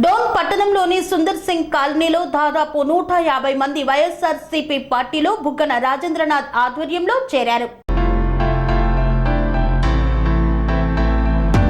డోన్ పట్టణంలోని సుందర్ సింగ్ కాలనీలో దాదాపు 150 మంది వైఎస్ఆర్సీపీ పార్టీలో బుగ్గన రాజేంద్రనాథ్ ఆధ్వర్యంలో చేరారు.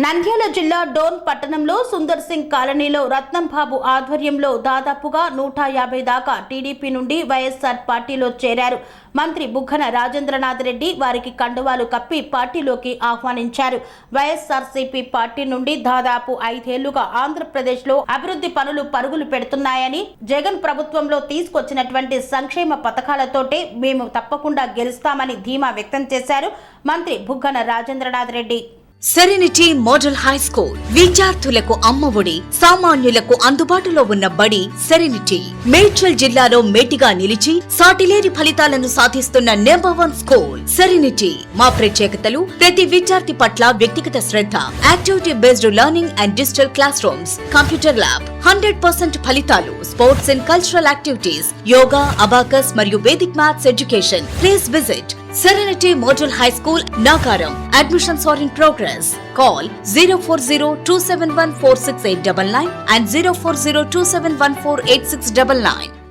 నంద్యాల జిల్లా డోన్ పట్టణంలో సుందర్ సింగ్ కాలనీలో రత్నం బాబు ఆధ్వర్యంలో దాదాపుగా 150 దాకా టీడీపీ నుండి వైఎస్ఆర్ పార్టీలో చేరారు. మంత్రి బుగ్గన రాజేంద్రనాథ్ రెడ్డి వారికి కండువాలు కప్పి పార్టీలోకి ఆహ్వానించారు. వైఎస్ఆర్సీపీ పార్టీ నుండి దాదాపు 5 ఏళ్లుగా ఆంధ్రప్రదేశ్లో అభివృద్ధి పనులు పరుగులు పెడుతున్నాయని, జగన్ ప్రభుత్వంలో తీసుకొచ్చినటువంటి సంక్షేమ పథకాలతోటే మేము తప్పకుండా గెలుస్తామని ధీమా వ్యక్తం చేశారు మంత్రి Buggana Rajendranath Reddy. Serenity Model High School విద్యార్థులకు అమ్మఒడి, సామాన్యులకు అందుబాటులో ఉన్న బడి సెరెనిటీ. మేడ్చల్ జిల్లాలో మేటిగా నిలిచి సాటిలేని ఫలితాలను సాధిస్తున్న నెంబర్ 1 స్కూల్ సెరెనిటీ. మా ప్రత్యేకతలు ప్రతి విద్యార్థి పట్ల వ్యక్తిగత శ్రద్ధ, activity based learning and digital classrooms, computer lab, 100% ఫలితాలు, sports and cultural activities, yoga, abacus మరియు Vedic maths education. Please visit Serenity Model High School, Nagaram. Admissions are in progress. Call 040-271-46899 and 040-271-48699.